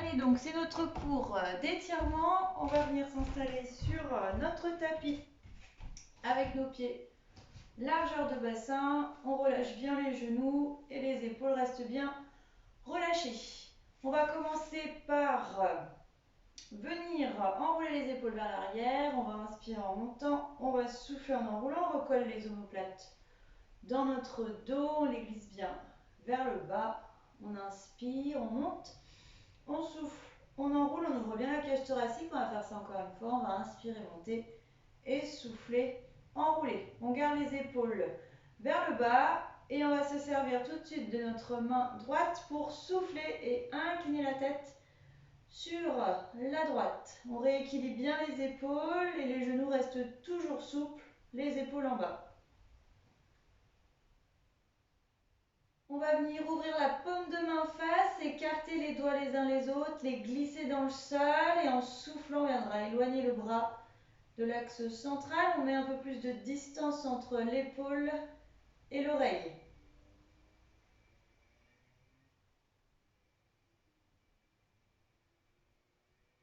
Allez, donc c'est notre cours d'étirement. On va venir s'installer sur notre tapis avec nos pieds. Largeur de bassin, on relâche bien les genoux et les épaules restent bien relâchées. On va commencer par venir enrouler les épaules vers l'arrière. On va inspirer en montant, on va souffler en enroulant, on recolle les omoplates dans notre dos, on les glisse bien vers le bas. On inspire, on monte, on souffle, on enroule, on ouvre bien la cage thoracique. On va faire ça encore une fois. On va inspirer, monter et souffler, enrouler. On garde les épaules vers le bas et on va se servir tout de suite de notre main droite pour souffler et incliner la tête sur la droite. On rééquilibre bien les épaules et les genoux restent toujours souples, les épaules en bas. On va venir ouvrir la paume de main face, écarter les doigts les uns les autres, les glisser dans le sol et en soufflant, on viendra éloigner le bras de l'axe central. On met un peu plus de distance entre l'épaule et l'oreille.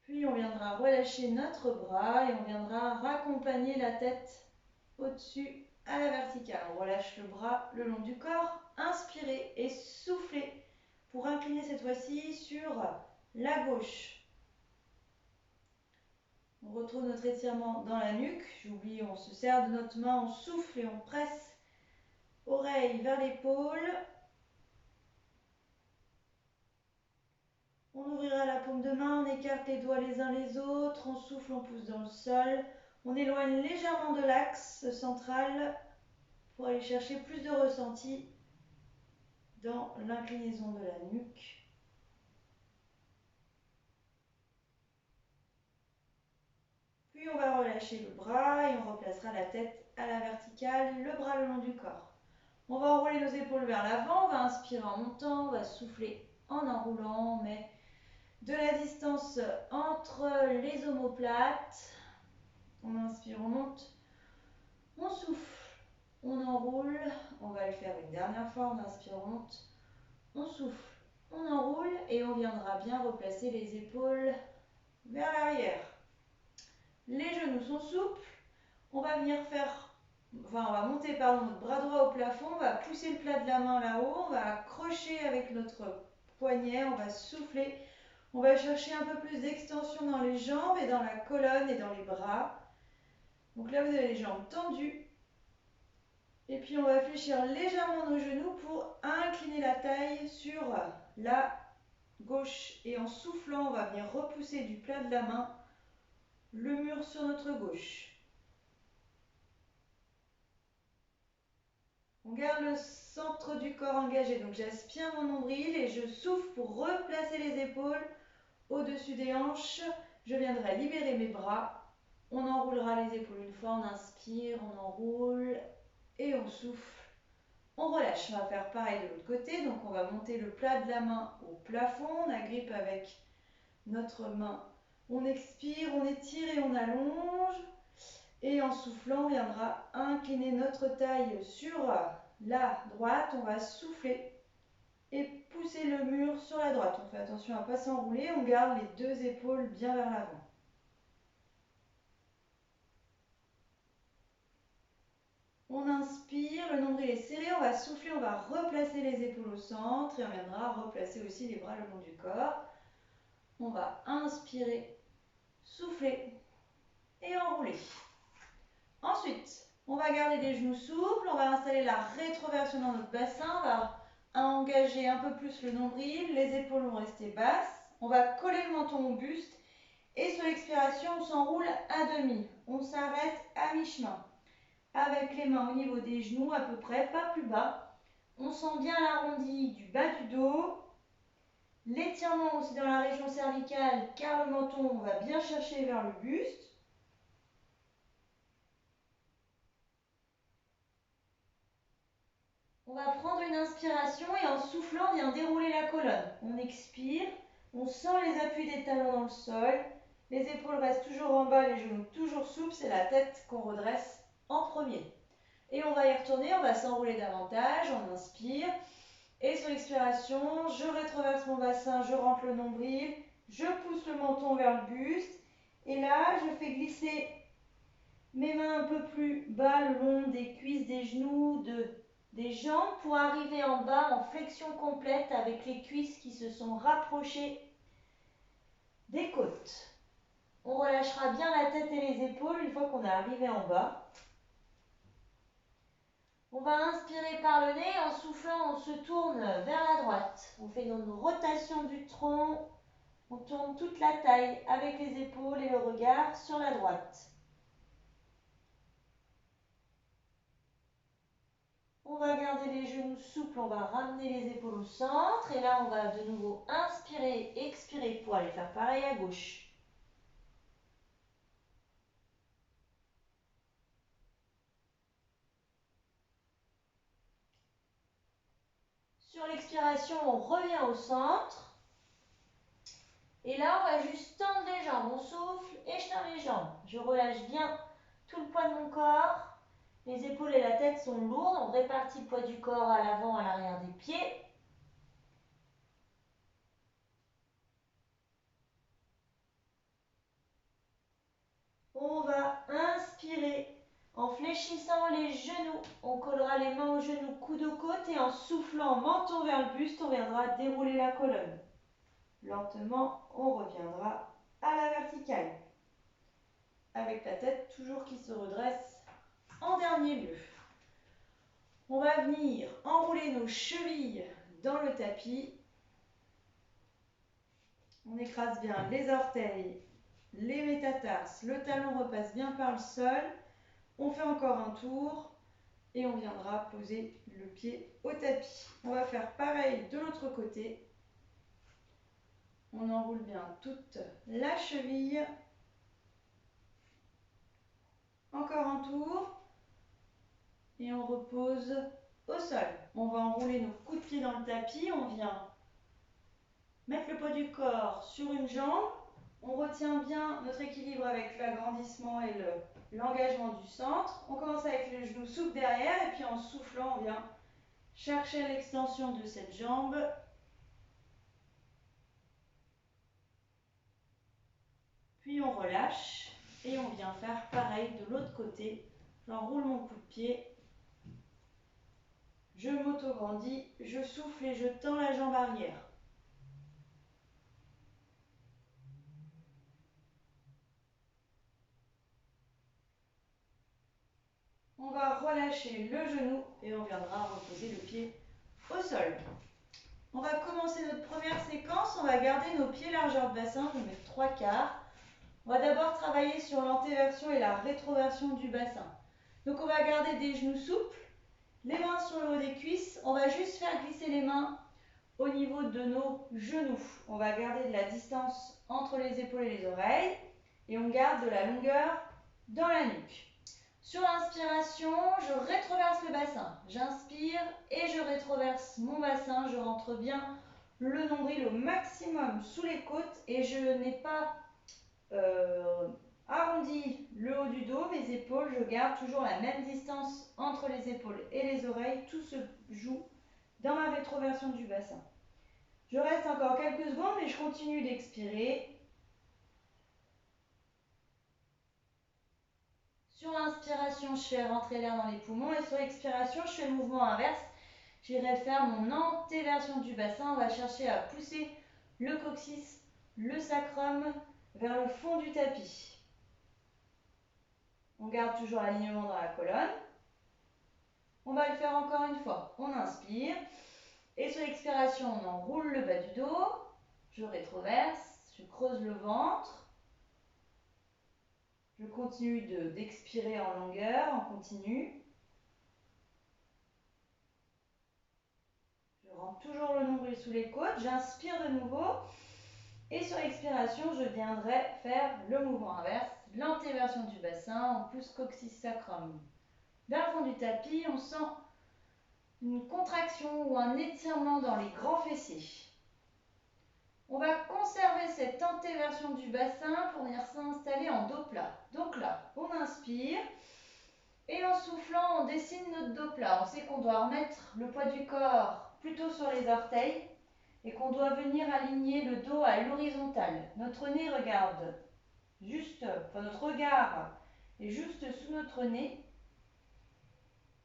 Puis on viendra relâcher notre bras et on viendra raccompagner la tête au-dessus à la verticale. On relâche le bras le long du corps. Inspirez et soufflez pour incliner cette fois-ci sur la gauche. On retrouve notre étirement dans la nuque. J'oublie, on se sert de notre main, on souffle et on presse oreille vers l'épaule. On ouvrira la paume de main, on écarte les doigts les uns les autres, on souffle, on pousse dans le sol. On éloigne légèrement de l'axe central pour aller chercher plus de ressenti dans l'inclinaison de la nuque. Puis on va relâcher le bras et on replacera la tête à la verticale, le bras le long du corps. On va enrouler nos épaules vers l'avant, on va inspirer en montant, on va souffler en enroulant, on met de la distance entre les omoplates. On inspire, on monte, on souffle, on enroule, on va le faire une dernière fois, on inspire, on monte, on souffle, on enroule et on viendra bien replacer les épaules vers l'arrière. Les genoux sont souples, on va monter notre bras droit au plafond, on va pousser le plat de la main là-haut, on va accrocher avec notre poignet, on va souffler, on va chercher un peu plus d'extension dans les jambes et dans la colonne et dans les bras. Donc là vous avez les jambes tendues et puis on va fléchir légèrement nos genoux pour incliner la taille sur la gauche et en soufflant on va venir repousser du plat de la main le mur sur notre gauche. On garde le centre du corps engagé, donc j'aspire mon nombril et je souffle pour replacer les épaules au-dessus des hanches. Je viendrai libérer mes bras. On enroulera les épaules une fois, on inspire, on enroule et on souffle. On relâche, on va faire pareil de l'autre côté, donc on va monter le plat de la main au plafond, on agrippe avec notre main. On expire, on étire et on allonge. Et en soufflant, on viendra incliner notre taille sur la droite. On va souffler et pousser le mur sur la droite. On fait attention à ne pas s'enrouler. On garde les deux épaules bien vers l'avant. On inspire, le nombril est serré. On va souffler, on va replacer les épaules au centre. Et on viendra replacer aussi les bras le long du corps. On va inspirer, souffler et enrouler. Ensuite, on va garder les genoux souples, on va installer la rétroversion dans notre bassin, on va engager un peu plus le nombril, les épaules vont rester basses, on va coller le menton au buste et sur l'expiration, on s'enroule à demi. On s'arrête à mi-chemin avec les mains au niveau des genoux à peu près, pas plus bas. On sent bien l'arrondi du bas du dos, l'étirement aussi dans la région cervicale car le menton va bien chercher vers le buste. On va prendre une inspiration et en soufflant, on vient dérouler la colonne. On expire, on sent les appuis des talons dans le sol. Les épaules restent toujours en bas, les genoux toujours souples. C'est la tête qu'on redresse en premier. Et on va y retourner, on va s'enrouler davantage. On inspire. Et sur l'expiration, je rétroverse mon bassin, je rentre le nombril. Je pousse le menton vers le buste. Et là, je fais glisser mes mains un peu plus bas le long des cuisses, des genoux, des jambes pour arriver en bas en flexion complète avec les cuisses qui se sont rapprochées des côtes. On relâchera bien la tête et les épaules une fois qu'on est arrivé en bas. On va inspirer par le nez, en soufflant, on se tourne vers la droite. On fait une rotation du tronc, on tourne toute la taille avec les épaules et le regard sur la droite. On va garder les genoux souples, on va ramener les épaules au centre. Et là, on va de nouveau inspirer, expirer pour aller faire pareil à gauche. Sur l'expiration, on revient au centre. Et là, on va juste tendre les jambes. On souffle et je tends les jambes. Je relâche bien tout le poids de mon corps. Les épaules et la tête sont lourdes. On répartit le poids du corps à l'avant, à l'arrière des pieds. On va inspirer en fléchissant les genoux. On collera les mains aux genoux, coude aux côtes et en soufflant, menton vers le buste, on viendra dérouler la colonne. Lentement, on reviendra à la verticale. Avec la tête toujours qui se redresse en dernier lieu. On va venir enrouler nos chevilles dans le tapis. On écrase bien les orteils, les métatarses, le talon repasse bien par le sol. On fait encore un tour et on viendra poser le pied au tapis. On va faire pareil de l'autre côté. On enroule bien toute la cheville. Encore un tour et on repose au sol. On va enrouler nos coups de pied dans le tapis. On vient mettre le poids du corps sur une jambe. On retient bien notre équilibre avec l'agrandissement et l'engagement du centre. On commence avec les genoux souples derrière et puis en soufflant, on vient chercher l'extension de cette jambe. Puis on relâche et on vient faire pareil de l'autre côté. J'enroule mon coup de pied. Je m'auto-grandis, je souffle et je tends la jambe arrière. On va relâcher le genou et on viendra reposer le pied au sol. On va commencer notre première séquence. On va garder nos pieds largeur de bassin. Je vais mettre 3/4. On va d'abord travailler sur l'antéversion et la rétroversion du bassin. Donc on va garder des genoux souples, les mains sur le haut des cuisses. On va juste faire glisser les mains au niveau de nos genoux. On va garder de la distance entre les épaules et les oreilles et on garde de la longueur dans la nuque. Sur l'inspiration, je rétroverse le bassin. J'inspire et je rétroverse mon bassin. Je rentre bien le nombril au maximum sous les côtes et je n'ai pas arrondi le haut du dos, mes épaules. Je garde toujours la même distance entre les épaules et les oreilles. Tout se joue dans ma rétroversion du bassin. Je reste encore quelques secondes et je continue d'expirer. Sur l'inspiration, je fais rentrer l'air dans les poumons et sur l'expiration, je fais le mouvement inverse. J'irai faire mon antéversion du bassin. On va chercher à pousser le coccyx, le sacrum vers le fond du tapis. On garde toujours l'alignement dans la colonne. On va le faire encore une fois. On inspire et sur l'expiration, on enroule le bas du dos. Je rétroverse, je creuse le ventre. Je continue d'expirer en longueur, en continu. Je rentre toujours le nombril sous les côtes. J'inspire de nouveau. Et sur l'expiration, je viendrai faire le mouvement inverse, l'antéversion du bassin. On pousse coccyx sacrum vers le fond du tapis. On sent une contraction ou un étirement dans les grands fessiers. On va conserver cette antéversion du bassin pour venir s'installer en dos plat. Donc là, on inspire. Et en soufflant, on dessine notre dos plat. On sait qu'on doit remettre le poids du corps plutôt sur les orteils et qu'on doit venir aligner le dos à l'horizontale. Notre nez regarde juste, enfin notre regard est juste sous notre nez.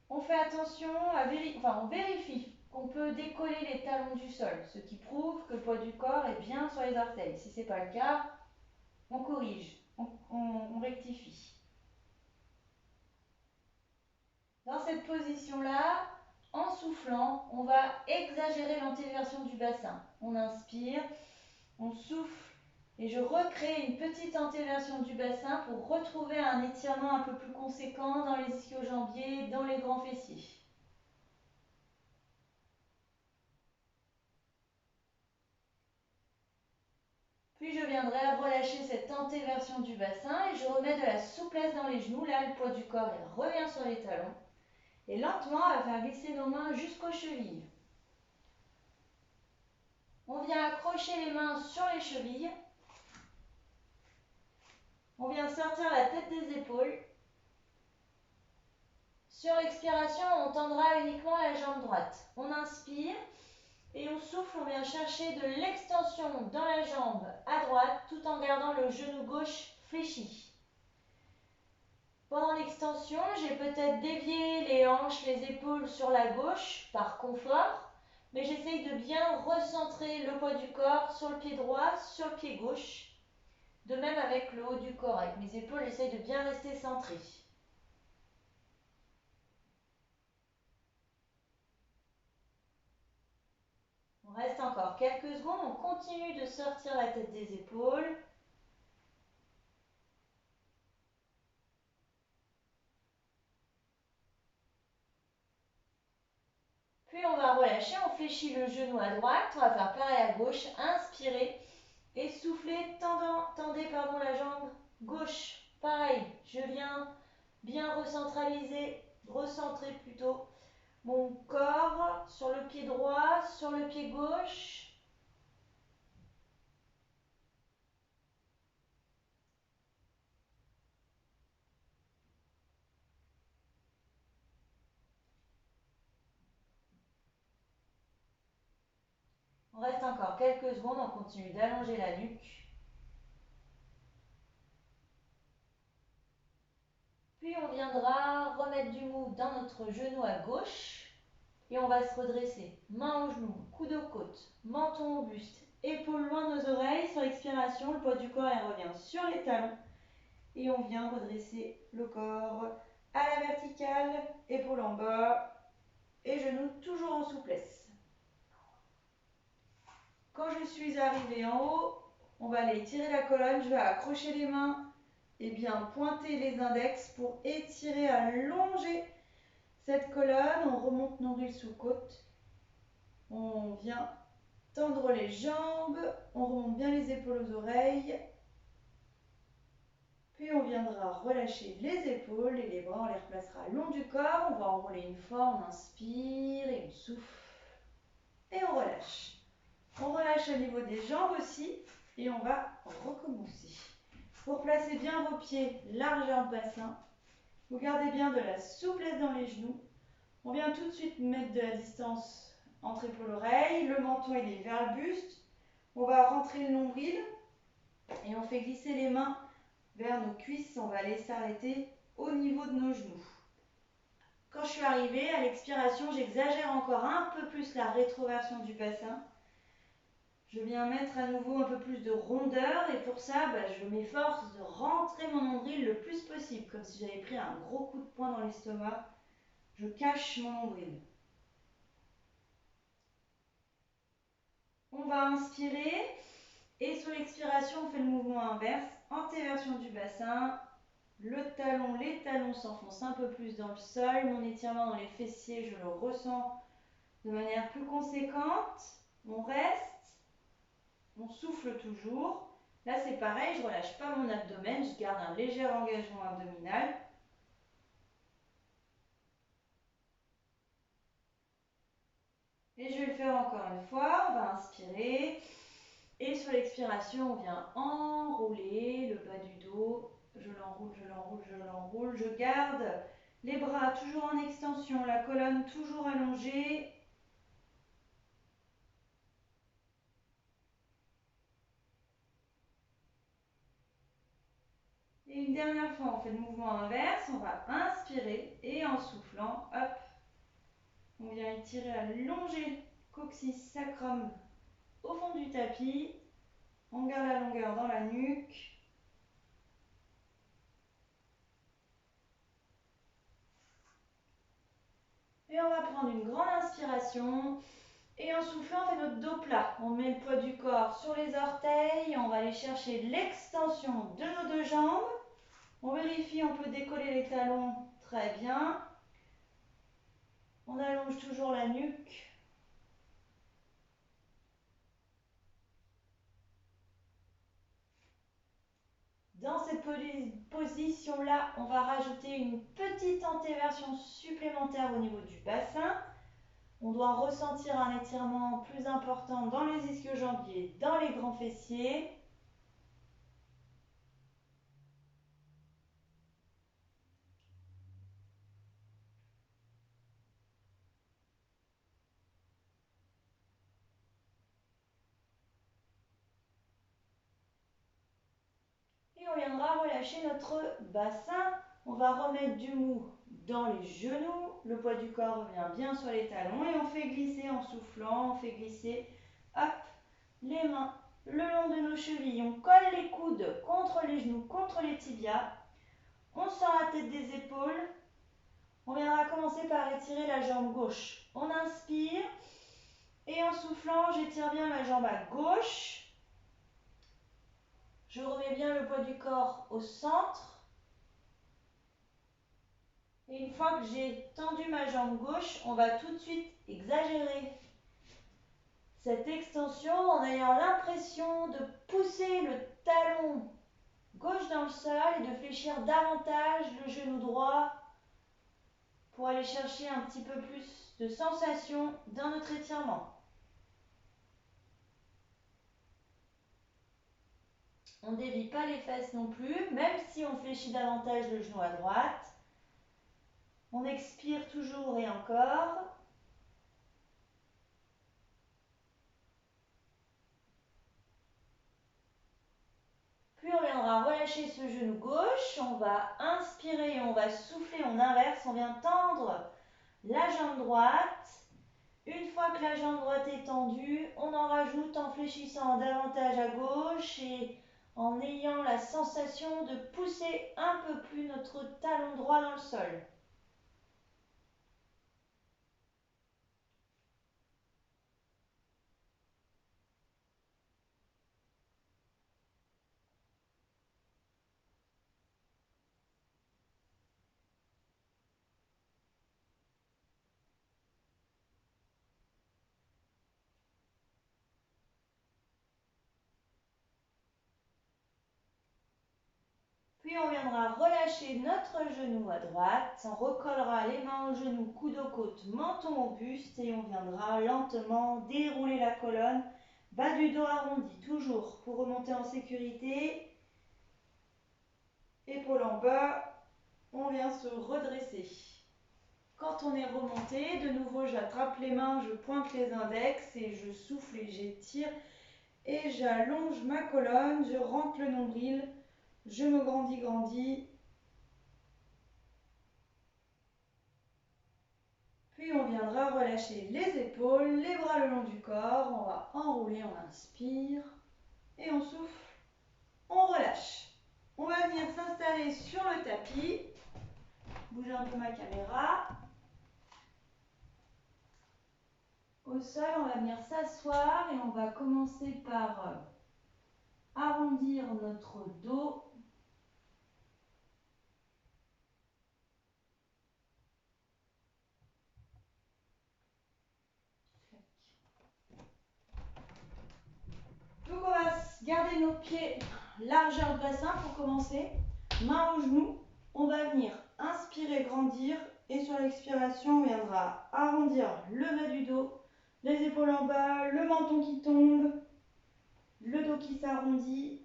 On fait attention on vérifie qu'on peut décoller les talons du sol, ce qui prouve que le poids du corps est bien sur les orteils. Si ce n'est pas le cas, on corrige, on rectifie. Dans cette position-là, en soufflant, on va exagérer l'antéversion du bassin. On inspire, on souffle et je recrée une petite antéversion du bassin pour retrouver un étirement un peu plus conséquent dans les ischio-jambiers, dans les grands fessiers. Puis je viendrai relâcher cette antéversion du bassin et je remets de la souplesse dans les genoux. Là, le poids du corps il revient sur les talons. Et lentement, on va faire glisser nos mains jusqu'aux chevilles. On vient accrocher les mains sur les chevilles. On vient sortir la tête des épaules. Sur l'expiration, on tendra uniquement la jambe droite. On inspire et on souffle, on vient chercher de l'extension dans la jambe à droite tout en gardant le genou gauche fléchi. Pendant l'extension, j'ai peut-être dévié les hanches, les épaules sur la gauche par confort, mais j'essaye de bien recentrer le poids du corps sur le pied droit, sur le pied gauche. De même avec le haut du corps, avec mes épaules, j'essaye de bien rester centrée. On reste encore quelques secondes, on continue de sortir la tête des épaules. Puis on va relâcher, on fléchit le genou à droite, on va faire pareil à gauche, inspirez et soufflez, tendez la jambe gauche. Pareil, je viens bien recentrer plutôt mon corps sur le pied droit, sur le pied gauche. On reste encore quelques secondes, on continue d'allonger la nuque. Puis on viendra remettre du mou dans notre genou à gauche et on va se redresser. Main au genou, coude aux côtes, menton au buste, épaules loin de nos oreilles. Sur l'expiration, le poids du corps revient sur les talons et on vient redresser le corps à la verticale, épaules en bas et genoux toujours en souplesse. Quand je suis arrivée en haut, on va aller tirer la colonne, je vais accrocher les mains et bien pointer les index pour étirer, allonger cette colonne. On remonte nombril sous côte, on vient tendre les jambes, on remonte bien les épaules aux oreilles, puis on viendra relâcher les épaules et les bras, on les replacera long du corps. On va enrouler une fois, on inspire et on souffle et on relâche. On relâche au niveau des jambes aussi et on va recommencer. Pour placer bien vos pieds largeur bassin, vous gardez bien de la souplesse dans les genoux. On vient tout de suite mettre de la distance entre épaules-oreilles, le menton il est vers le buste. On va rentrer le nombril et on fait glisser les mains vers nos cuisses. On va aller s'arrêter au niveau de nos genoux. Quand je suis arrivée, à l'expiration, j'exagère encore un peu plus la rétroversion du bassin. Je viens mettre à nouveau un peu plus de rondeur et pour ça, je m'efforce de rentrer mon nombril le plus possible, comme si j'avais pris un gros coup de poing dans l'estomac. Je cache mon nombril. On va inspirer et sur l'expiration, on fait le mouvement inverse, antéversion du bassin. Les talons s'enfoncent un peu plus dans le sol. Mon étirement dans les fessiers, je le ressens de manière plus conséquente. On reste, on souffle toujours. Là, c'est pareil, je ne relâche pas mon abdomen, je garde un léger engagement abdominal. Et je vais le faire encore une fois. On va inspirer. Et sur l'expiration, on vient enrouler le bas du dos. Je l'enroule, je l'enroule, je l'enroule. Je garde les bras toujours en extension, la colonne toujours allongée. Et une dernière fois, on fait le mouvement inverse. On va inspirer et en soufflant, hop, on vient étirer, allonger coccyx sacrum au fond du tapis. On garde la longueur dans la nuque. Et on va prendre une grande inspiration. Et en soufflant, on fait notre dos plat. On met le poids du corps sur les orteils. On va aller chercher l'extension de nos deux jambes. On vérifie, on peut décoller les talons. Très bien. On allonge toujours la nuque. Dans cette position-là, on va rajouter une petite antéversion supplémentaire au niveau du bassin. On doit ressentir un étirement plus important dans les ischio-jambiers, dans les grands fessiers. Et on viendra relâcher notre bassin. On va remettre du mou dans les genoux. Le poids du corps revient bien sur les talons. Et on fait glisser en soufflant. On fait glisser, hop, les mains le long de nos chevilles. On colle les coudes contre les genoux, contre les tibias. On sort la tête des épaules. On viendra commencer par étirer la jambe gauche. On inspire. Et en soufflant, j'étire bien ma jambe à gauche. Je remets bien le poids du corps au centre. Et une fois que j'ai tendu ma jambe gauche, on va tout de suite exagérer cette extension en ayant l'impression de pousser le talon gauche dans le sol et de fléchir davantage le genou droit pour aller chercher un petit peu plus de sensation dans notre étirement. On ne dévie pas les fesses non plus, même si on fléchit davantage le genou à droite. On expire toujours et encore. Puis on viendra relâcher ce genou gauche. On va inspirer, on va souffler, on inverse. On vient tendre la jambe droite. Une fois que la jambe droite est tendue, on en rajoute en fléchissant davantage à gauche et en ayant la sensation de pousser un peu plus notre talon droit dans le sol. Puis on viendra relâcher notre genou à droite, on recollera les mains aux genoux, coude aux côtes, menton au buste et on viendra lentement dérouler la colonne, bas du dos arrondi, toujours pour remonter en sécurité. Épaule en bas, on vient se redresser. Quand on est remonté, de nouveau j'attrape les mains, je pointe les index et je souffle et j'étire et j'allonge ma colonne, je rentre le nombril, je me grandis. Puis on viendra relâcher les épaules, les bras le long du corps, on va enrouler, on inspire et on souffle, on relâche. On va venir s'installer sur le tapis, bouger un peu ma caméra. Au sol, on va venir s'asseoir et on va commencer par arrondir notre dos. Donc on va garder nos pieds largeur de bassin pour commencer. Main aux genoux, on va venir inspirer, grandir et sur l'expiration, on viendra arrondir le bas du dos, les épaules en bas, le menton qui tombe, le dos qui s'arrondit.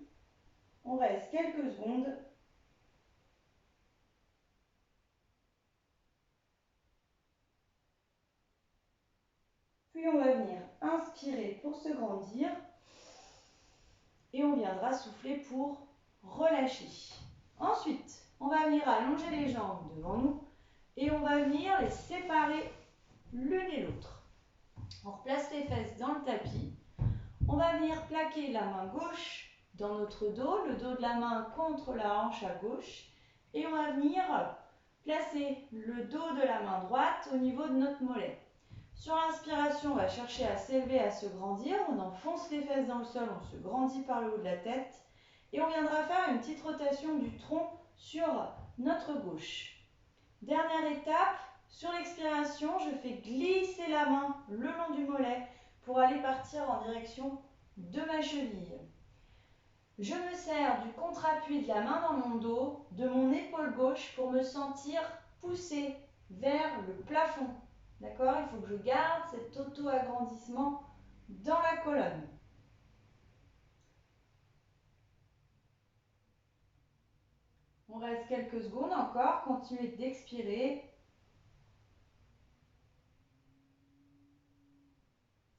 On reste quelques secondes. Puis on va venir inspirer pour se grandir et on viendra souffler pour relâcher. Ensuite, on va venir allonger les jambes devant nous et on va venir les séparer l'une et l'autre. On replace les fesses dans le tapis. On va venir plaquer la main gauche dans notre dos, le dos de la main contre la hanche à gauche. Et on va venir placer le dos de la main droite au niveau de notre mollet. Sur l'inspiration, on va chercher à s'élever, à se grandir. On enfonce les fesses dans le sol, on se grandit par le haut de la tête. Et on viendra faire une petite rotation du tronc sur notre gauche. Dernière étape, sur l'expiration, je fais glisser la main le long du mollet pour aller partir en direction de ma cheville. Je me sers du contre-appui de la main dans mon dos, de mon épaule gauche pour me sentir pousser vers le plafond. D'accord? Il faut que je garde cet auto-agrandissement dans la colonne. On reste quelques secondes encore, continuez d'expirer.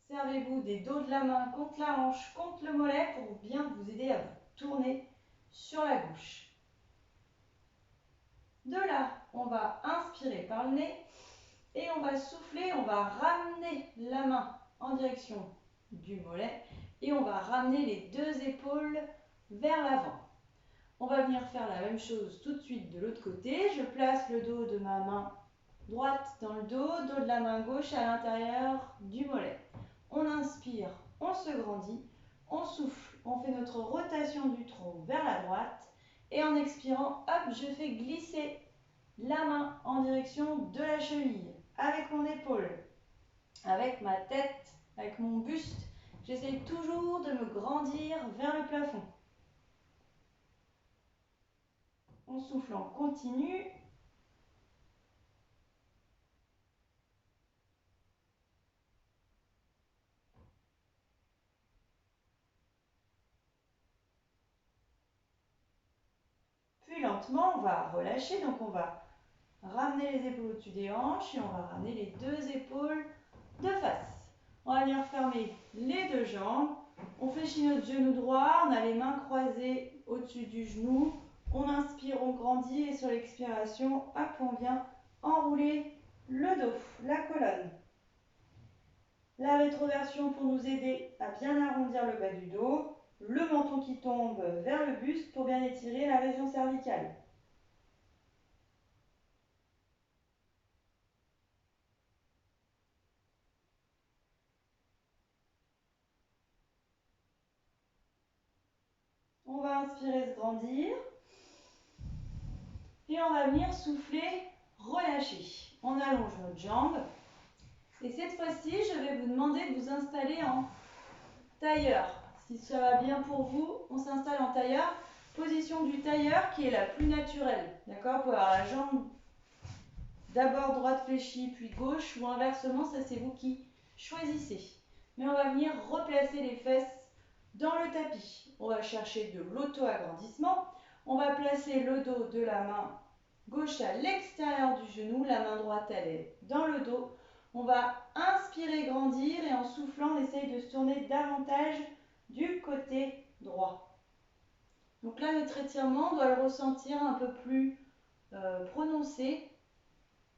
Servez-vous des dos de la main contre la hanche, contre le mollet pour bien vous aider à vous tourner sur la gauche. De là, on va inspirer par le nez et on va souffler, on va ramener la main en direction du mollet et on va ramener les deux épaules vers l'avant. On va venir faire la même chose tout de suite de l'autre côté. Je place le dos de ma main droite dans le dos, dos de la main gauche à l'intérieur du mollet. On inspire, on se grandit, on souffle, on fait notre rotation du tronc vers la droite et en expirant, hop, je fais glisser la main en direction de la cheville avec mon épaule, avec ma tête, avec mon buste. J'essaie toujours de me grandir vers le plafond. On souffle en continu. Puis lentement, on va relâcher, donc on va ramener les épaules au-dessus des hanches et on va ramener les deux épaules de face. On va venir fermer les deux jambes. On fléchit notre genou droit, on a les mains croisées au-dessus du genou. On inspire, on grandit et sur l'expiration, hop, on vient enrouler le dos, la colonne. La rétroversion pour nous aider à bien arrondir le bas du dos. Le menton qui tombe vers le buste pour bien étirer la région cervicale. On va inspirer, se grandir. Et on va venir souffler, relâcher. On allonge notre jambe. Et cette fois-ci, je vais vous demander de vous installer en tailleur. Si ça va bien pour vous, on s'installe en tailleur. Position du tailleur qui est la plus naturelle. D'accord? Vous pouvez avoir la jambe d'abord droite fléchie, puis gauche, ou inversement, ça c'est vous qui choisissez. Mais on va venir replacer les fesses dans le tapis. On va chercher de l'auto-agrandissement. On va placer le dos de la main gauche à l'extérieur du genou, la main droite elle est dans le dos. On va inspirer, grandir et en soufflant, on essaye de se tourner davantage du côté droit. Donc là, notre étirement, on doit le ressentir un peu plus prononcé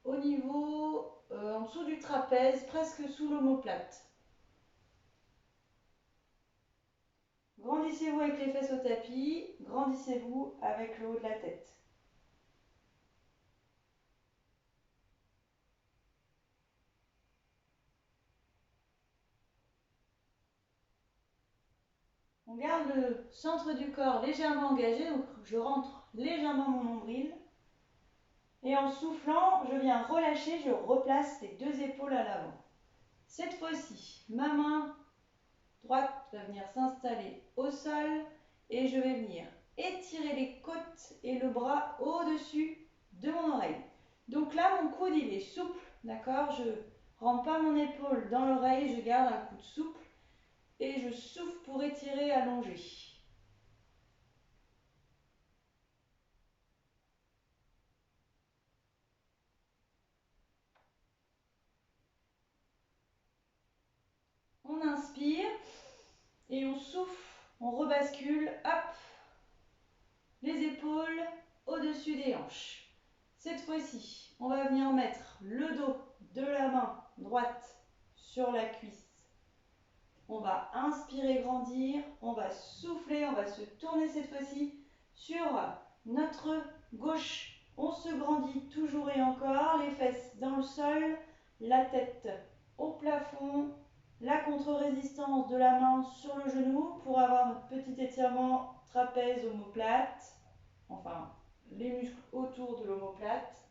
au niveau en dessous du trapèze, presque sous l'omoplate. Grandissez-vous avec les fesses au tapis, grandissez-vous avec le haut de la tête. On garde le centre du corps légèrement engagé, donc je rentre légèrement mon nombril. Et en soufflant, je viens relâcher, je replace les deux épaules à l'avant. Cette fois-ci, ma main droite va venir s'installer au sol et je vais venir étirer les côtes et le bras au-dessus de mon oreille. Donc là, mon coude, il est souple, d'accord? Je ne rentre pas mon épaule dans l'oreille, je garde un coude souple et je souffle pour étirer, allonger. On inspire et on souffle, on rebascule, hop, les épaules au-dessus des hanches. Cette fois-ci, on va venir mettre le dos de la main droite sur la cuisse. On va inspirer, grandir, on va souffler, on va se tourner cette fois-ci sur notre gauche. On se grandit toujours et encore, les fesses dans le sol, la tête au plafond, la contre-résistance de la main sur le genou pour avoir notre petit étirement trapèze, omoplate, enfin les muscles autour de l'omoplate.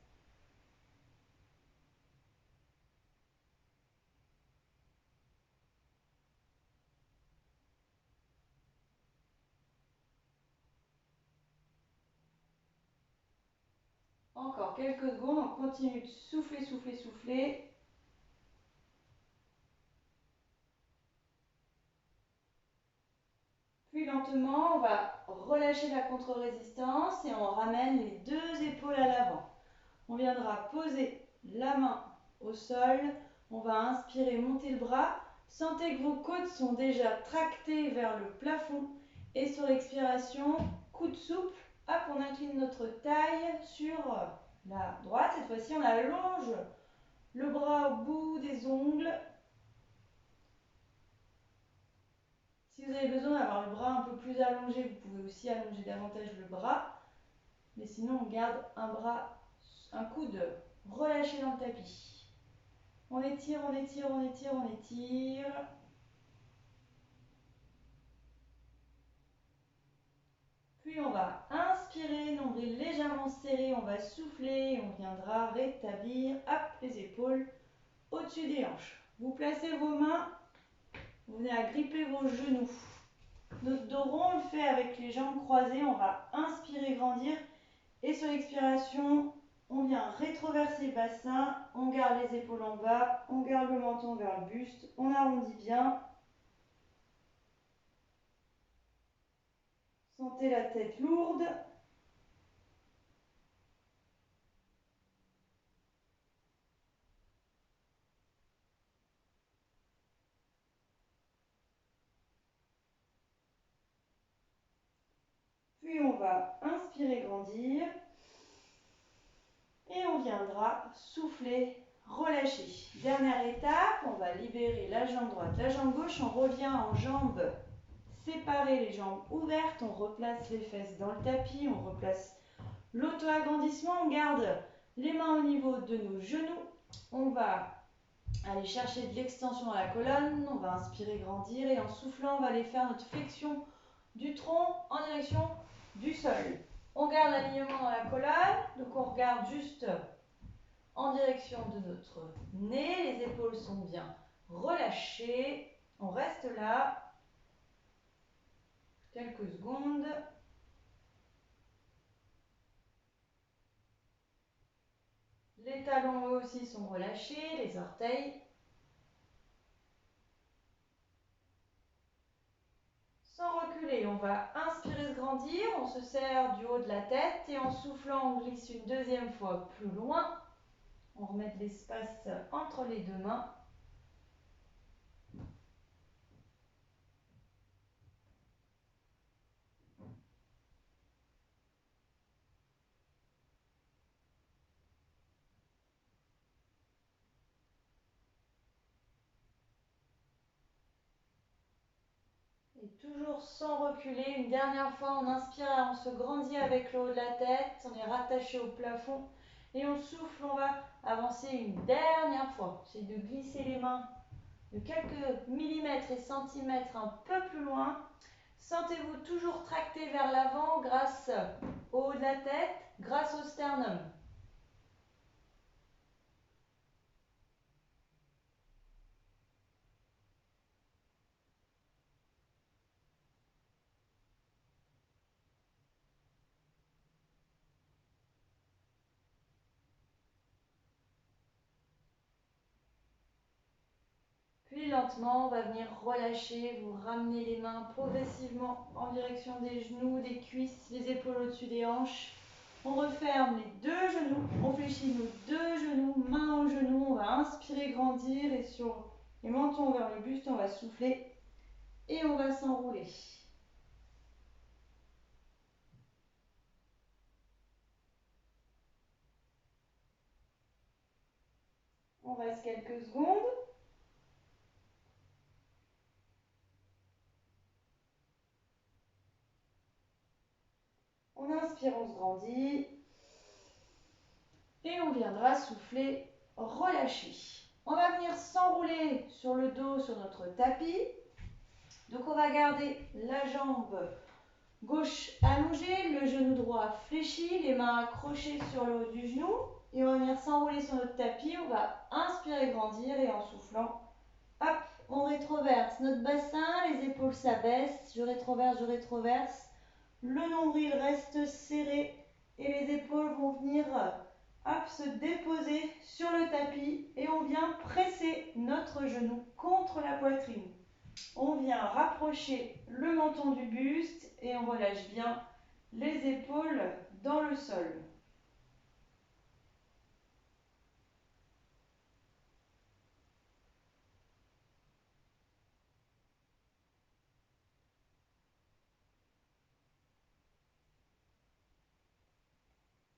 Encore quelques secondes, on continue de souffler, souffler, souffler. Puis lentement, on va relâcher la contre-résistance et on ramène les deux épaules à l'avant. On viendra poser la main au sol. On va inspirer, monter le bras. Sentez que vos côtes sont déjà tractées vers le plafond. Et sur l'expiration, coude souple. Hop, on incline notre taille sur la droite. Cette fois-ci, on allonge le bras au bout des ongles. Si vous avez besoin d'avoir le bras un peu plus allongé, vous pouvez aussi allonger davantage le bras. Mais sinon, on garde un coude relâché dans le tapis. On étire, on étire, on étire, on étire. Puis on va inspirer, nombril légèrement serré, on va souffler, on viendra rétablir, hop, les épaules au-dessus des hanches. Vous placez vos mains, vous venez agripper vos genoux. Notre dos rond, on le fait avec les jambes croisées, on va inspirer, grandir. Et sur l'expiration, on vient rétroverser le bassin, on garde les épaules en bas, on garde le menton vers le buste, on arrondit bien. Sentez la tête lourde. Puis on va inspirer, grandir. Et on viendra souffler, relâcher. Dernière étape, on va libérer la jambe droite, la jambe gauche. On revient en jambes séparées, les jambes ouvertes. On replace les fesses dans le tapis. On replace l'auto-agrandissement. On garde les mains au niveau de nos genoux. On va aller chercher de l'extension à la colonne. On va inspirer, grandir. Et en soufflant, on va aller faire notre flexion du tronc en direction du sol. On garde l'alignement dans la colonne, donc on regarde juste en direction de notre nez. Les épaules sont bien relâchées. On reste là quelques secondes. Les talons eux aussi sont relâchés, les orteils. Sans reculer, on va inspirer, se grandir. On se serre du haut de la tête et en soufflant, on glisse une deuxième fois plus loin. On remet de l'espace entre les deux mains. Et toujours sans reculer, une dernière fois, on inspire, on se grandit avec le haut de la tête, on est rattaché au plafond et on souffle, on va avancer une dernière fois. C'est de glisser les mains de quelques millimètres et centimètres un peu plus loin. Sentez-vous toujours tracté vers l'avant grâce au haut de la tête, grâce au sternum. Puis lentement, on va venir relâcher, vous ramenez les mains progressivement en direction des genoux, des cuisses, les épaules au-dessus des hanches. On referme les deux genoux, on fléchit nos deux genoux, main au genou, on va inspirer, grandir et sur les mentons vers le buste, on va souffler et on va s'enrouler. On reste quelques secondes. On inspire, on se grandit. Et on viendra souffler, relâcher. On va venir s'enrouler sur le dos sur notre tapis. Donc on va garder la jambe gauche allongée, le genou droit fléchi, les mains accrochées sur le haut du genou. Et on va venir s'enrouler sur notre tapis. On va inspirer, grandir et en soufflant, hop, on rétroverse notre bassin, les épaules s'abaissent, je rétroverse. Le nombril reste serré et les épaules vont venir hop, se déposer sur le tapis et on vient presser notre genou contre la poitrine. On vient rapprocher le menton du buste et on relâche bien les épaules dans le sol.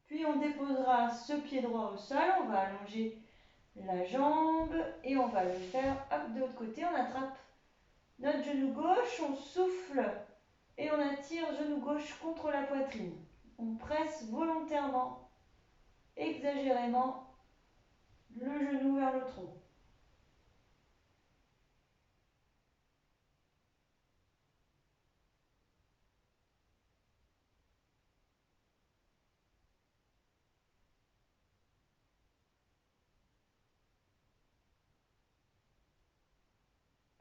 Puis on déposera ce pied droit au sol, on va allonger la jambe et on va le faire hop, de l'autre côté. On attrape notre genou gauche, on souffle et on attire genou gauche contre la poitrine. On presse volontairement, exagérément, le genou vers le tronc.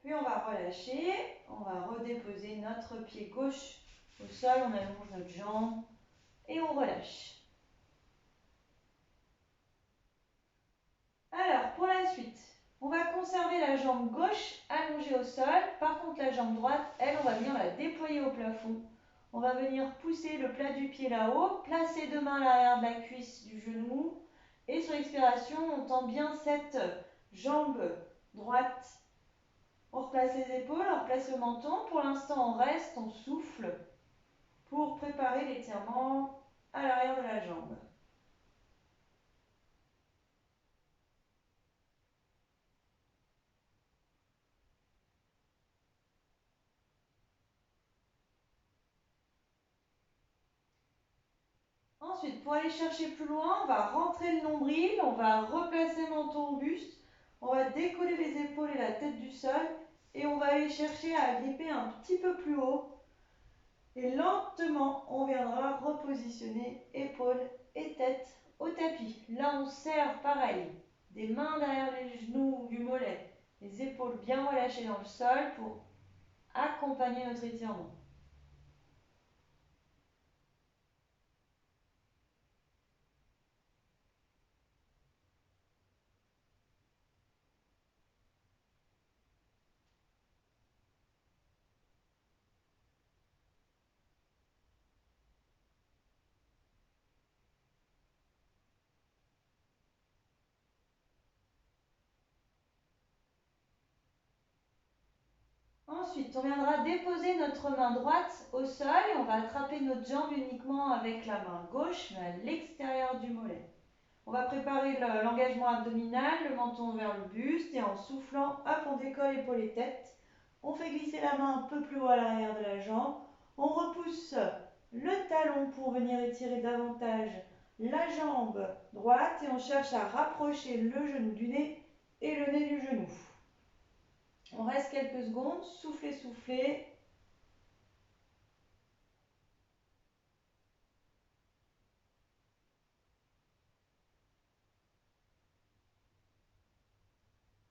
Puis on va relâcher, on va redéposer notre pied gauche au sol, on allonge notre jambe et on relâche. Alors, pour la suite, on va conserver la jambe gauche allongée au sol. Par contre, la jambe droite, elle, on va venir la déployer au plafond. On va venir pousser le plat du pied là-haut, placer deux mains à l'arrière de la cuisse du genou. Et sur l'expiration, on tend bien cette jambe droite. On replace les épaules, on replace le menton. Pour l'instant, on reste, on souffle pour préparer l'étirement à l'arrière de la jambe. Ensuite, pour aller chercher plus loin, on va rentrer le nombril, on va replacer le menton au buste, on va décoller les épaules et la tête du sol et on va aller chercher à gripper un petit peu plus haut. Et lentement, on viendra repositionner épaules et tête au tapis. Là, on serre pareil, des mains derrière les genoux du mollet, les épaules bien relâchées dans le sol pour accompagner notre étirement. Ensuite, on viendra déposer notre main droite au sol et on va attraper notre jambe uniquement avec la main gauche, mais à l'extérieur du mollet. On va préparer l'engagement abdominal, le menton vers le buste et en soufflant, hop, on décolle épaule et tête. On fait glisser la main un peu plus haut à l'arrière de la jambe. On repousse le talon pour venir étirer davantage la jambe droite et on cherche à rapprocher le genou du nez et le nez du genou. On reste quelques secondes, soufflez, soufflez.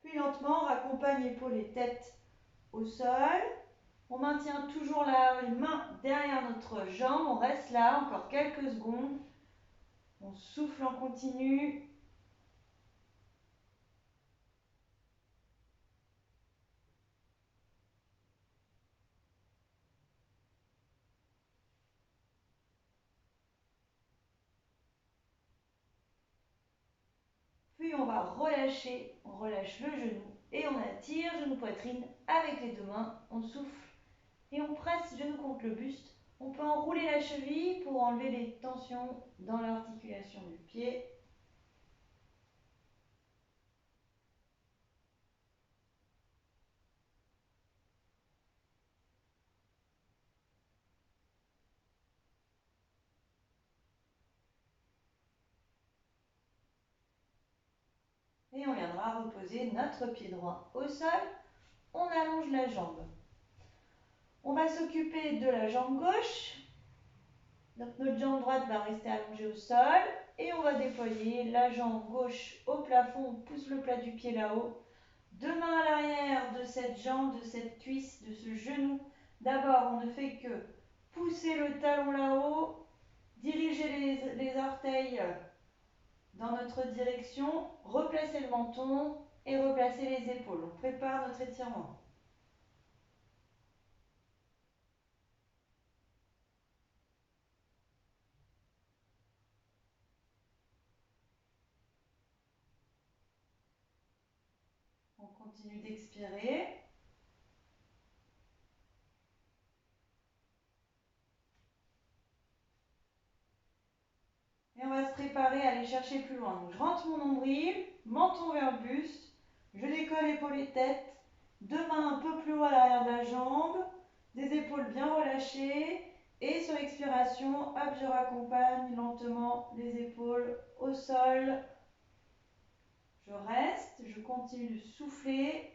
Puis lentement, on raccompagne épaules et tête au sol. On maintient toujours la main derrière notre jambe. On reste là encore quelques secondes. On souffle en continu. Puis on va relâcher. On relâche le genou et on attire genou poitrine avec les deux mains. On souffle et on presse genou contre le buste. On peut enrouler la cheville pour enlever les tensions dans l'articulation du pied. Et on viendra reposer notre pied droit au sol. On allonge la jambe. On va s'occuper de la jambe gauche. Donc notre jambe droite va rester allongée au sol. Et on va déployer la jambe gauche au plafond. On pousse le plat du pied là-haut. Deux mains à l'arrière de cette jambe, de cette cuisse, de ce genou. D'abord, on ne fait que pousser le talon là-haut, diriger les orteils dans notre direction, replacer le menton et replacer les épaules. On prépare notre étirement. On continue d'expirer. Et on va se préparer à aller chercher plus loin. Donc je rentre mon nombril, menton vers le buste, je décolle épaules et tête, deux mains un peu plus haut à l'arrière de la jambe, des épaules bien relâchées. Et sur l'expiration, hop, je raccompagne lentement les épaules au sol. Je reste, je continue de souffler.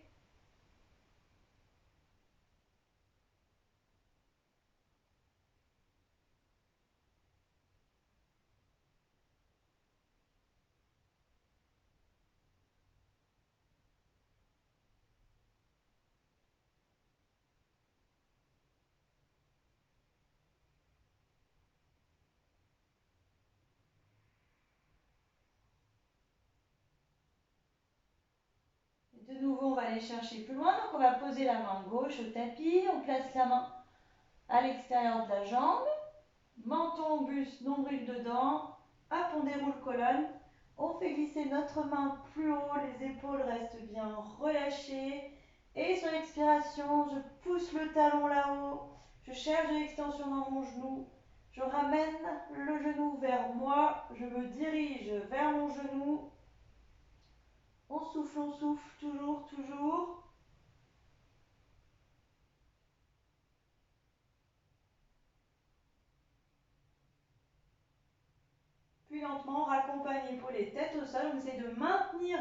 Et de nouveau, on va aller chercher plus loin. Donc, on va poser la main gauche au tapis. On place la main à l'extérieur de la jambe. Menton, buste, nombril dedans. Hop, on déroule colonne. On fait glisser notre main plus haut. Les épaules restent bien relâchées. Et sur l'expiration, je pousse le talon là-haut. Je cherche de l'extension dans mon genou. Je ramène le genou vers moi. Je me dirige vers mon genou. On souffle, toujours, toujours. Puis lentement, on raccompagne épaules et tête au sol. On essaie de maintenir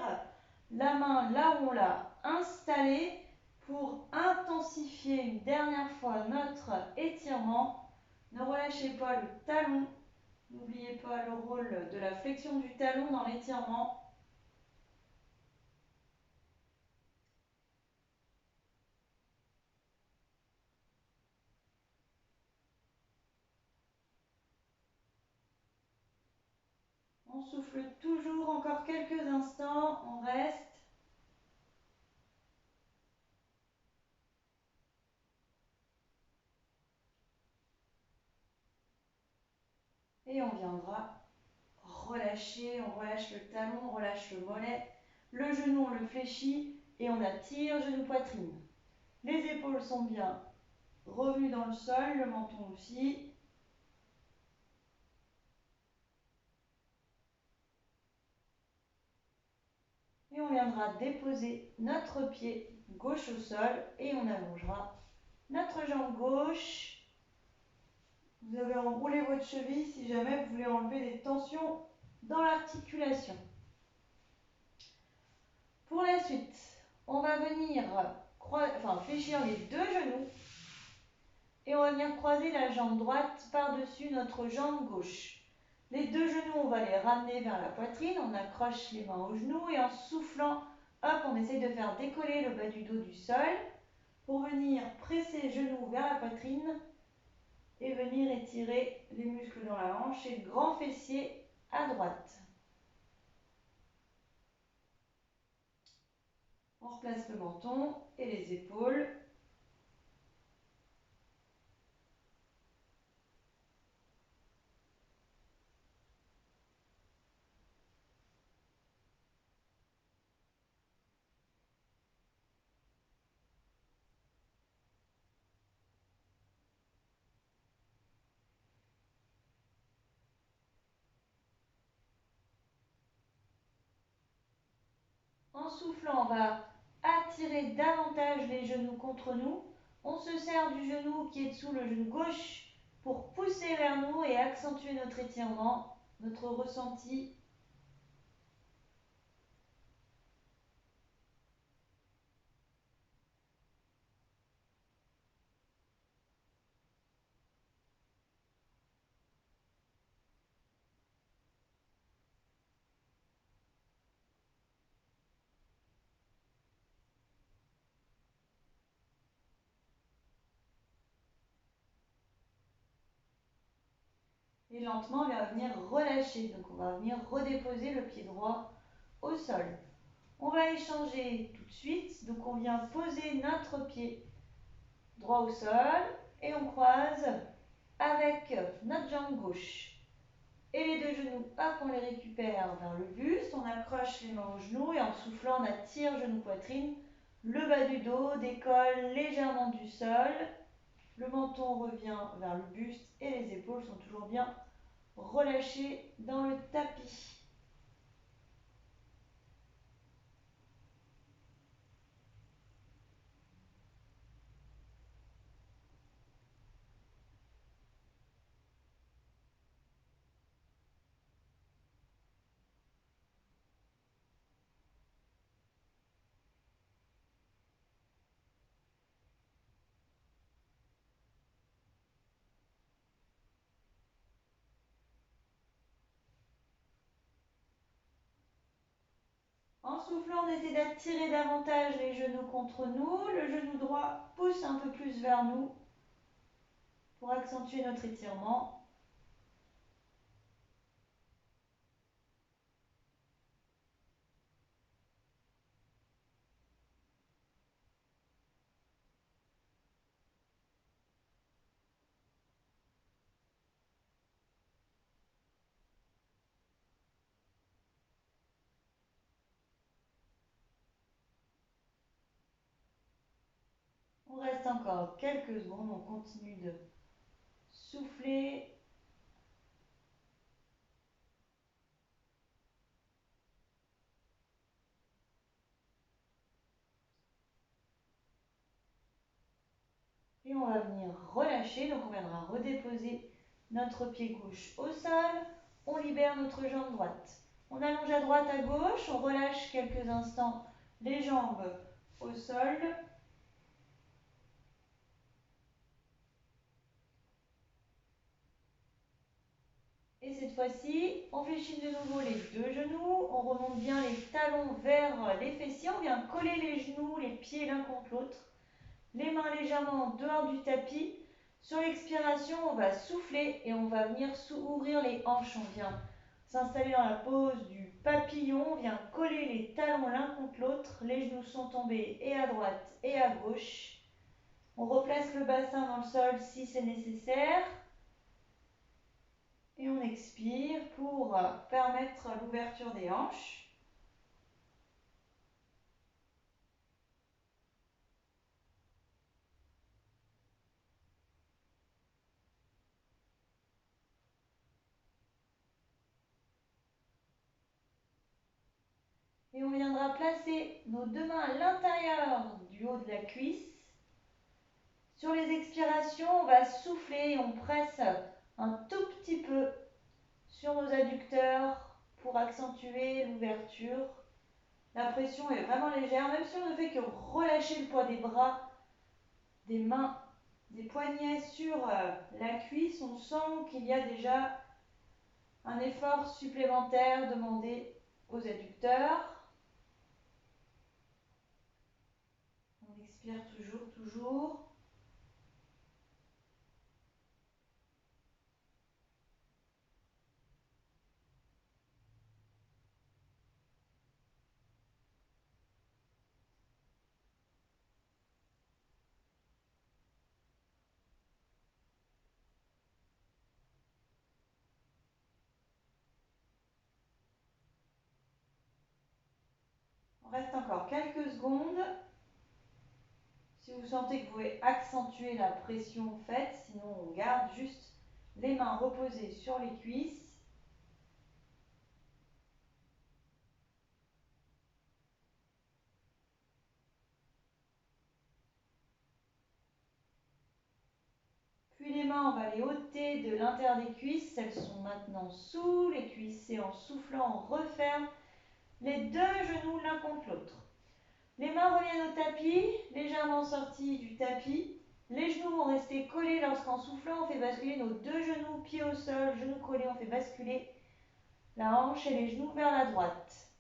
la main là où on l'a installée pour intensifier une dernière fois notre étirement. Ne relâchez pas le talon. N'oubliez pas le rôle de la flexion du talon dans l'étirement. On souffle toujours encore quelques instants. On reste. Et on viendra relâcher. On relâche le talon, on relâche le mollet. Le genou, on le fléchit et on attire genou-poitrine. Les épaules sont bien revenues dans le sol, le menton aussi. Et on viendra déposer notre pied gauche au sol et on allongera notre jambe gauche. Vous avez enroulé votre cheville si jamais vous voulez enlever des tensions dans l'articulation. Pour la suite, on va venir fléchir les deux genoux et on va venir croiser la jambe droite par-dessus notre jambe gauche. Les deux genoux, on va les ramener vers la poitrine, on accroche les mains aux genoux et en soufflant, hop, on essaye de faire décoller le bas du dos du sol pour venir presser les genoux vers la poitrine et venir étirer les muscles dans la hanche et le grand fessier à droite. On replace le menton et les épaules. En soufflant, on va attirer davantage les genoux contre nous. On se serre du genou qui est dessous, le genou gauche, pour pousser vers nous et accentuer notre étirement, notre ressenti. Et lentement, on va venir relâcher. Donc, on va venir redéposer le pied droit au sol. On va échanger tout de suite. Donc, on vient poser notre pied droit au sol et on croise avec notre jambe gauche. Et les deux genoux, hop, on les récupère vers le buste. On accroche les mains aux genoux et en soufflant, on attire genou-poitrine. Le bas du dos décolle légèrement du sol. Le menton revient vers le buste et les épaules sont toujours bien relâchées dans le tapis. En soufflant, on essaie d'attirer davantage les genoux contre nous. Le genou droit pousse un peu plus vers nous pour accentuer notre étirement. On reste encore quelques secondes, on continue de souffler. Et on va venir relâcher, donc on viendra redéposer notre pied gauche au sol. On libère notre jambe droite. On allonge à droite, à gauche, on relâche quelques instants les jambes au sol. Et cette fois-ci, on fléchit de nouveau les deux genoux, on remonte bien les talons vers les fessiers, on vient coller les genoux, les pieds l'un contre l'autre, les mains légèrement en dehors du tapis. Sur l'expiration, on va souffler et on va venir ouvrir les hanches, on vient s'installer dans la pose du papillon, on vient coller les talons l'un contre l'autre, les genoux sont tombés et à droite et à gauche. On replace le bassin dans le sol si c'est nécessaire. Et on expire pour permettre l'ouverture des hanches. Et on viendra placer nos deux mains à l'intérieur du haut de la cuisse. Sur les expirations, on va souffler et on presse un tout petit peu sur nos adducteurs pour accentuer l'ouverture. La pression est vraiment légère, même si on ne fait que relâcher le poids des bras, des mains, des poignets sur la cuisse, on sent qu'il y a déjà un effort supplémentaire demandé aux adducteurs. On expire toujours, toujours. On reste encore quelques secondes. Si vous sentez que vous pouvez accentuer la pression, faites. Sinon, on garde juste les mains reposées sur les cuisses. Puis les mains, on va les ôter de l'intérieur des cuisses. Elles sont maintenant sous les cuisses. Et en soufflant, on referme les deux genoux l'un contre l'autre. Les mains reviennent au tapis, légèrement sorties du tapis. Les genoux vont rester collés lorsqu'en soufflant, on fait basculer nos deux genoux, pieds au sol, genoux collés, on fait basculer la hanche et les genoux vers la droite.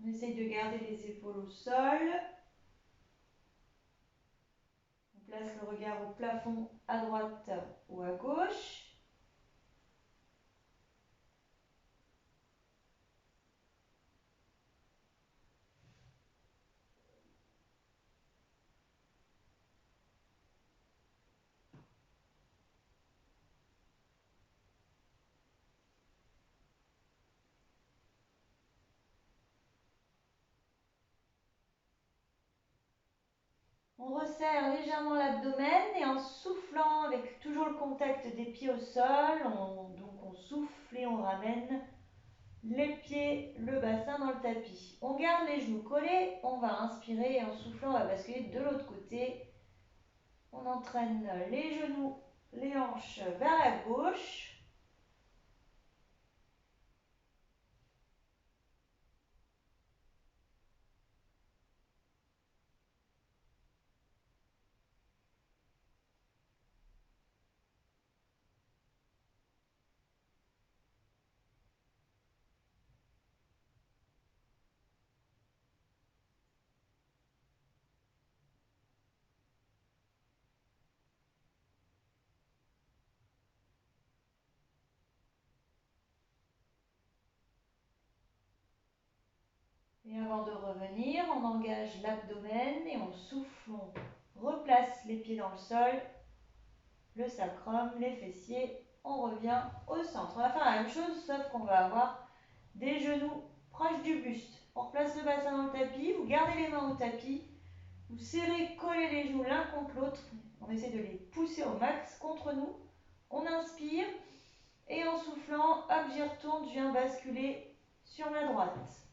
On essaye de garder les épaules au sol. regard au plafond à droite ou à gauche. On resserre légèrement l'abdomen et en soufflant avec toujours le contact des pieds au sol, on souffle et on ramène les pieds, le bassin dans le tapis. On garde les genoux collés, on va inspirer et en soufflant, on va basculer de l'autre côté. On entraîne les genoux, les hanches vers la gauche. Et avant de revenir, on engage l'abdomen et on souffle, on replace les pieds dans le sol, le sacrum, les fessiers, on revient au centre. On va faire la même chose, sauf qu'on va avoir des genoux proches du buste. On replace le bassin dans le tapis, vous gardez les mains au tapis, vous serrez, collez les genoux l'un contre l'autre, on essaie de les pousser au max contre nous. On inspire et en soufflant, hop, j'y retourne, je viens basculer sur la droite.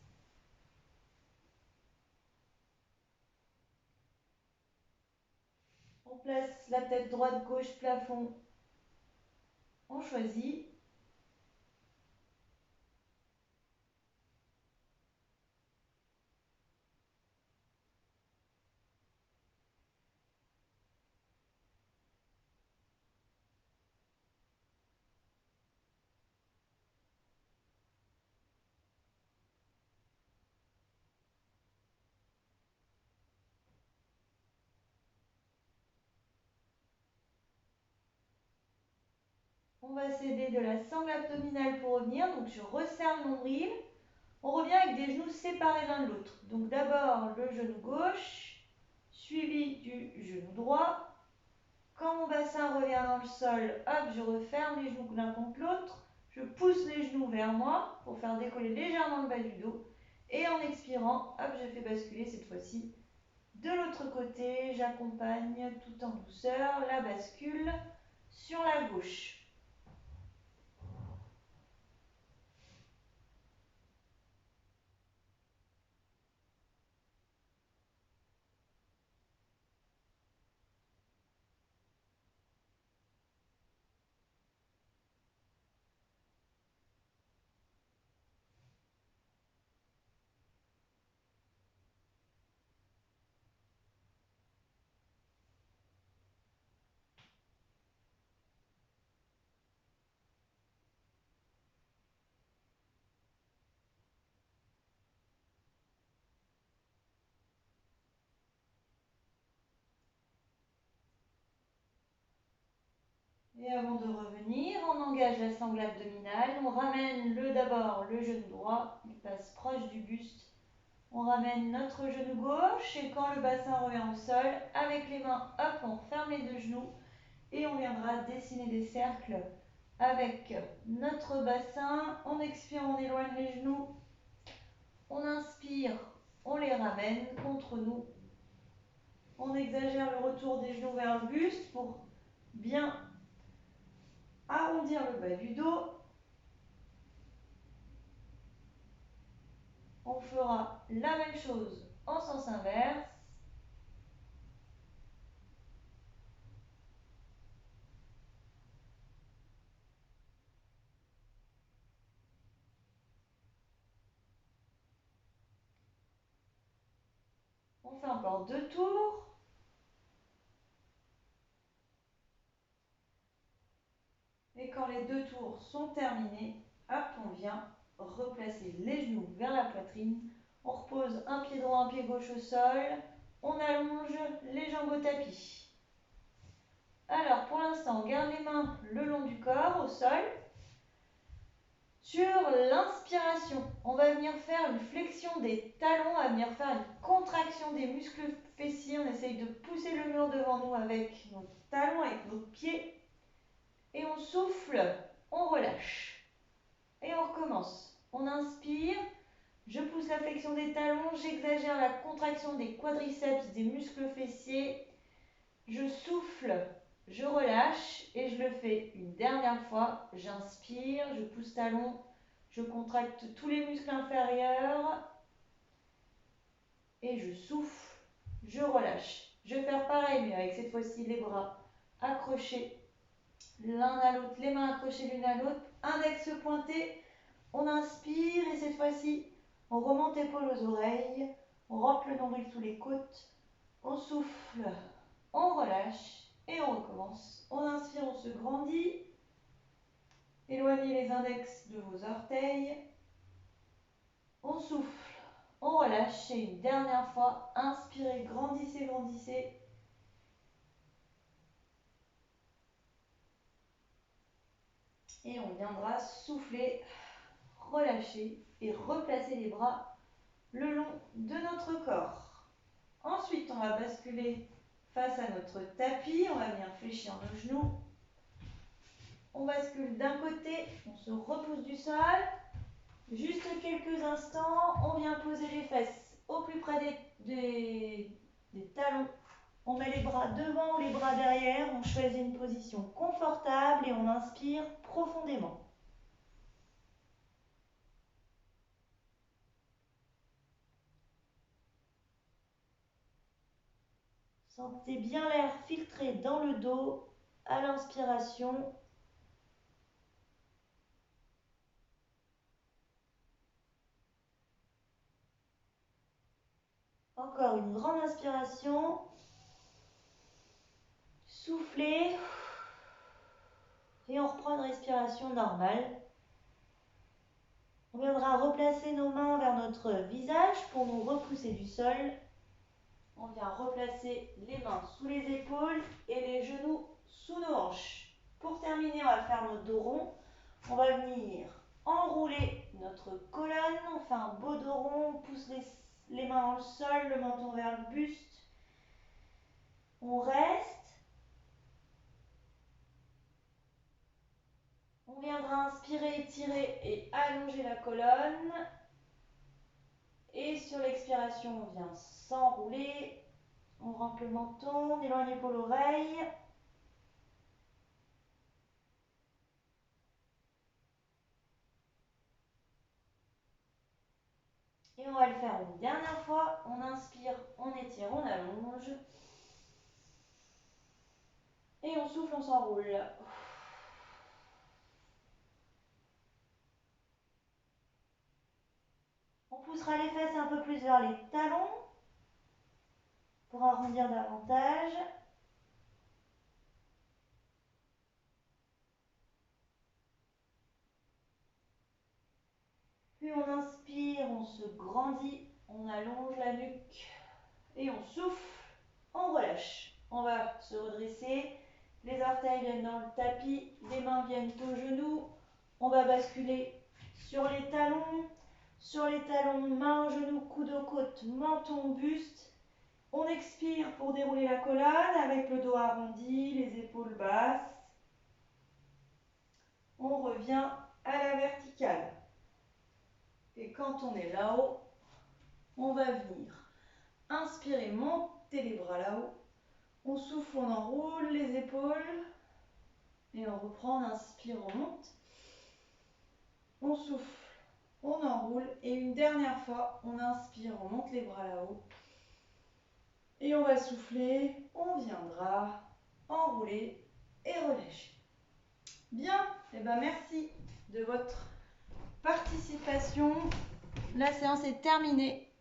On place la tête droite-gauche, plafond. On choisit. On va s'aider de la sangle abdominale pour revenir. Donc je resserre le nombril. On revient avec des genoux séparés l'un de l'autre. Donc d'abord le genou gauche, suivi du genou droit. Quand mon bassin revient dans le sol, hop, je referme les genoux l'un contre l'autre. Je pousse les genoux vers moi pour faire décoller légèrement le bas du dos. Et en expirant, hop, je fais basculer cette fois-ci de l'autre côté. J'accompagne tout en douceur la bascule sur la gauche. Et avant de revenir, on engage la sangle abdominale. On ramène d'abord le genou droit, il passe proche du buste. On ramène notre genou gauche et quand le bassin revient au sol, avec les mains, hop, on referme les deux genoux et on viendra dessiner des cercles avec notre bassin. On expire, on éloigne les genoux. On inspire, on les ramène contre nous. On exagère le retour des genoux vers le buste pour bien arrondir le bas du dos. On fera la même chose en sens inverse. On fait encore 2 tours. Et quand les 2 tours sont terminés, hop, on vient replacer les genoux vers la poitrine. On repose un pied droit, un pied gauche au sol. On allonge les jambes au tapis. Alors, pour l'instant, on garde les mains le long du corps, au sol. Sur l'inspiration, on va venir faire une flexion des talons, on va venir faire une contraction des muscles fessiers. On essaye de pousser le mur devant nous avec nos talons, avec nos pieds. Et on souffle, on relâche. Et on recommence. On inspire, je pousse la flexion des talons, j'exagère la contraction des quadriceps, des muscles fessiers. Je souffle, je relâche et je le fais une dernière fois. J'inspire, je pousse talon, je contracte tous les muscles inférieurs et je souffle, je relâche. Je vais faire pareil, mais avec cette fois-ci les bras accrochés l'un à l'autre, les mains accrochées l'une à l'autre, index pointé. On inspire et cette fois-ci, on remonte épaules aux oreilles, on rentre le nombril sous les côtes, on souffle, on relâche et on recommence. On inspire, on se grandit. Éloignez les index de vos orteils. On souffle, on relâche et une dernière fois, inspirez, grandissez, grandissez. Et on viendra souffler, relâcher et replacer les bras le long de notre corps. Ensuite, on va basculer face à notre tapis. On va venir fléchir nos genoux. On bascule d'un côté, on se repousse du sol. Juste quelques instants, on vient poser les fesses au plus près des talons. On met les bras devant ou les bras derrière. On choisit une position confortable et on inspire profondément. Sentez bien l'air filtrer dans le dos à l'inspiration. Encore une grande inspiration. Soufflez. Et on reprend une respiration normale. On viendra replacer nos mains vers notre visage pour nous repousser du sol. On vient replacer les mains sous les épaules et les genoux sous nos hanches. Pour terminer, on va faire notre dos rond. On va venir enrouler notre colonne. On fait un beau dos rond. On pousse les mains dans le sol, le menton vers le buste. On reste. On viendra inspirer, étirer et allonger la colonne. Et sur l'expiration, on vient s'enrouler. On rentre le menton, on éloigne l'épaule l'oreille. Et on va le faire une dernière fois. On inspire, on étire, on allonge. Et on souffle, on s'enroule. On poussera les fesses un peu plus vers les talons pour arrondir davantage. Puis on inspire, on se grandit, on allonge la nuque et on souffle, on relâche. On va se redresser, les orteils viennent dans le tapis, les mains viennent aux genoux. On va basculer sur les talons, mains, genoux, coude aux côtes, menton, buste. On expire pour dérouler la colonne avec le dos arrondi, les épaules basses. On revient à la verticale. Et quand on est là-haut, on va venir inspirer, monter les bras là-haut. On souffle, on enroule les épaules. Et on reprend, on inspire, on monte. On souffle, on enroule. Et une dernière fois, on inspire, on monte les bras là-haut. Et on va souffler, on viendra enrouler et relâcher. Bien, et ben merci de votre participation. La séance est terminée.